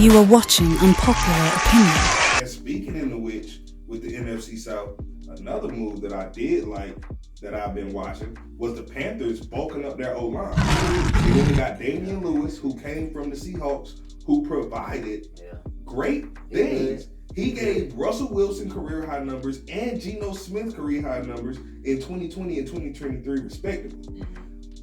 You are watching Unpopular Opinion. And speaking into which, with the NFC South, another move that I did like that I've been watching was the Panthers bulking up their O-line. They only got Damian Lewis, who came from the Seahawks, who provided great things. He gave Russell Wilson career high numbers and Geno Smith career high numbers in 2020 and 2023 respectively.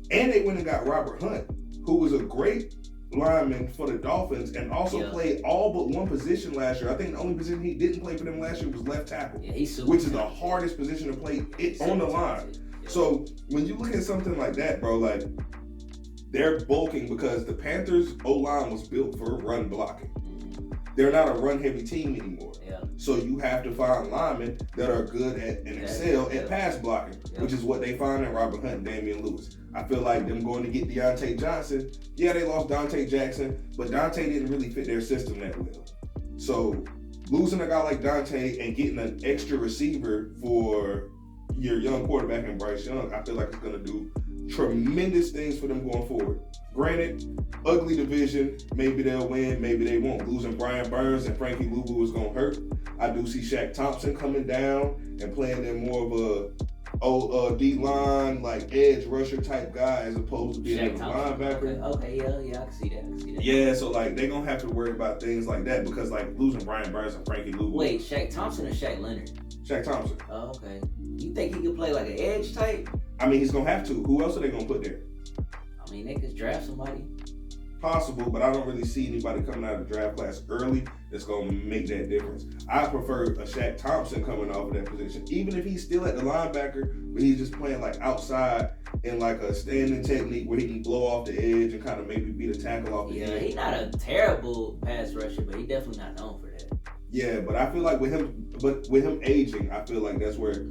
And they went and got Robert Hunt, who was a great lineman for the Dolphins and also played all but one position last year. I think the only position he didn't play for them last year was left tackle, which is the hardest position to play on the line. So when you look at something like that, bro, like they're bulking because the Panthers O-line was built for run blocking. They're not a run-heavy team anymore. So you have to find linemen that are good at and excel at pass blocking, which is what they find in Robert Hunt and Damian Lewis. I feel like them going to get Deontay Johnson. Yeah, they lost Dante Jackson, but Dante didn't really fit their system that well. So losing a guy like Dante and getting an extra receiver for your young quarterback in Bryce Young, I feel like it's going to do tremendous things for them going forward. Granted, ugly division, maybe they'll win, maybe they won't. Losing Brian Burns and Frankie Louvu is going to hurt. I do see Shaq Thompson coming down and playing in more of a D-line, like edge rusher type guy as opposed to being a linebacker. Okay, I can see that. Yeah, so like they're going to have to worry about things like that because like losing Brian Burns and Frankie Louvu. Wait, Shaq Thompson or Shaq Leonard? Shaq Thompson. Oh, okay. You think he could play like an edge type? I mean, he's going to have to. Who else are they going to put there? I mean, they could draft somebody. Possible, but I don't really see anybody coming out of the draft class early that's going to make that difference. I prefer a Shaq Thompson coming off of that position, even if he's still at the linebacker, but he's just playing like outside in like a standing technique where he can blow off the edge and kind of maybe beat a tackle off the edge. He's not a terrible pass rusher, but he's definitely not known for that. Yeah, but I feel like with him aging, I feel like that's where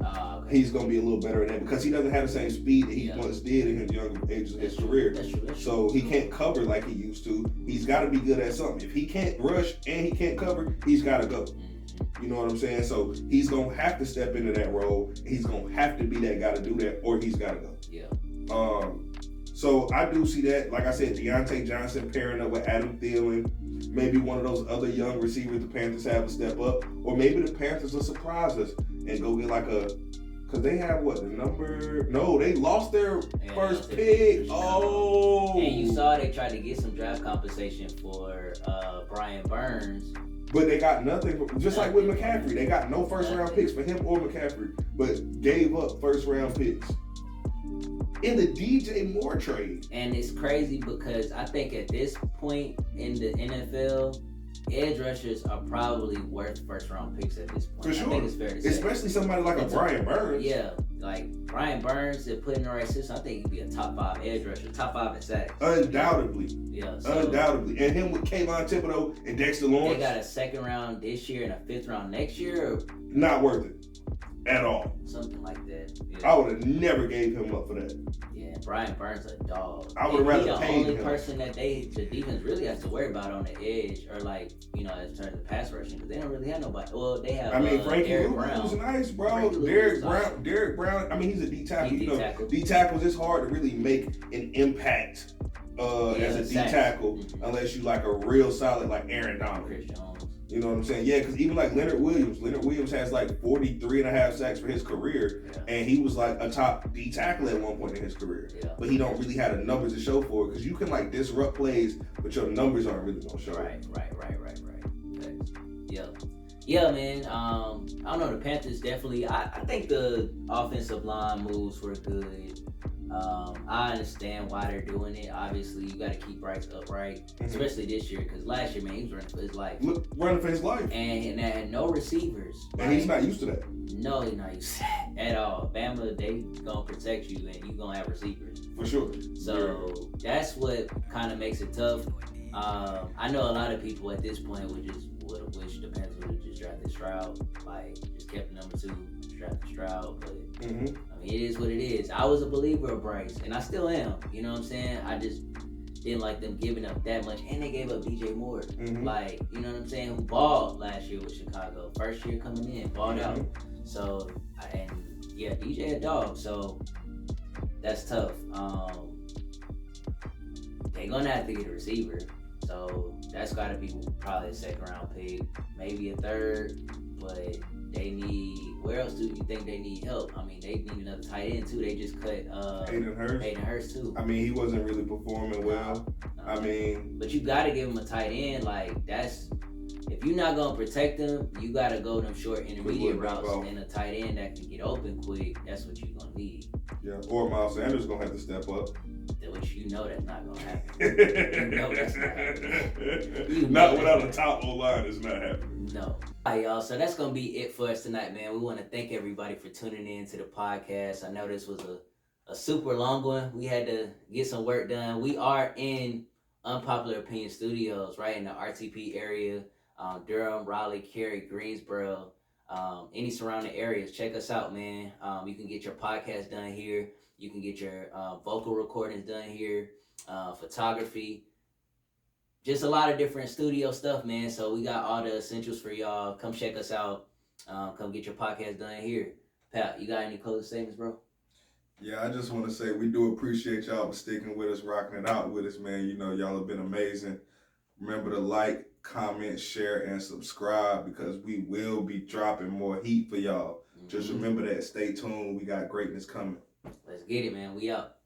he's going to be a little better at that because he doesn't have the same speed that he once did in his younger ages of his career. That's true. So he can't cover like he used to. He's got to be good at something. If he can't rush and he can't cover, he's got to go. You know what I'm saying? So he's going to have to step into that role. He's going to have to be that guy to do that, or he's got to go. Yeah. So I do see that. Like I said, Deontay Johnson pairing up with Adam Thielen. Maybe one of those other young receivers the Panthers have to step up. Or maybe the Panthers will surprise us and go get like because they have they lost their first pick. And you saw they tried to get some draft compensation for Brian Burns. But they got nothing, just like with McCaffrey. They got no first round picks for him or McCaffrey, but gave up first round picks in the DJ Moore trade. And it's crazy because I think at this point in the NFL, edge rushers are probably worth first round picks at this point. For sure. I think it's fair to say. Especially somebody like a Brian Burns. Yeah, like Brian Burns, if put in the right system, I think he'd be a top 5 edge rusher, top 5 in sacks. Undoubtedly. Yeah. Undoubtedly. And him with Kayvon Thibodeau and Dexter Lawrence. They got a 2nd round this year and a 5th round next year? Or? Not worth it. At all. Something like that. Yeah. I would have never gave him up for that. Yeah, Brian Burns a dog. I would have rather paid him. The only person that the defense really has to worry about on the edge, or like, as terms of pass rushing, because they don't really have nobody. Well, they have. Frankie Louvu was nice, bro. Derek Brown. I mean, he's a D tackle. D tackles, it's hard to really make an impact as a D tackle unless you like a real solid like Aaron Donald. Chris Jones. You know what I'm saying? Yeah, because even like Leonard Williams has like 43.5 sacks for his career, and he was like a top D tackle at one point in his career. Yeah. But he don't really have the numbers to show for it because you can like disrupt plays, but your numbers aren't really gonna show. Right. Yeah, man. I don't know. The Panthers definitely. I think the offensive line moves were good. I understand why they're doing it. Obviously, you got to keep Bryce upright, especially this year, because last year, man, he was running for his life. Running for his life. And had no receivers. And he's not used to that. No, he's not used to that at all. Bama, they going to protect you, and you going to have receivers. For sure. So that's what kind of makes it tough. I know a lot of people at this point would have wished the Panthers would have just drafted Stroud, like just kept the number 2, drafted Stroud, but I mean, it is what it is. I was a believer of Bryce, and I still am. You know what I'm saying? I just didn't like them giving up that much, and they gave up DJ Moore. Like, you know what I'm saying? Who balled last year with Chicago? First year coming in, balled out. So, and yeah, DJ a dog. So that's tough. They're gonna have to get a receiver. So that's got to be probably a second round pick, maybe a third. But they need. Where else do you think they need help? I mean, they need another tight end too. They just cut Hayden Hurst too. I mean, he wasn't really performing well. No. I mean, but you got to give him a tight end. Like that's. If you're not gonna protect them, you gotta go them short intermediate routes and a tight end that can get open quick. That's what you're gonna need. Yeah, or Miles Sanders gonna have to step up. Which you know that's not gonna happen. You know that's not happening. Not without a top O-line, it's not happening. No. All right, y'all. So that's gonna be it for us tonight, man. We want to thank everybody for tuning in to the podcast. I know this was a super long one. We had to get some work done. We are in Unpopular Opinion Studios, right in the RTP area. Durham, Raleigh, Cary, Greensboro, any surrounding areas. Check us out, man. You can get your podcast done here. You can get your vocal recordings done here, photography, just a lot of different studio stuff, man. So we got all the essentials for y'all. Come check us out. Come get your podcast done here. Pat, you got any closing statements, bro? Yeah, I just want to say we do appreciate y'all for sticking with us, rocking it out with us, man. You know, y'all have been amazing. Remember to like, comment, share, and subscribe because we will be dropping more heat for y'all. Just remember that. Stay tuned. We got greatness coming. Let's get it, man. We out.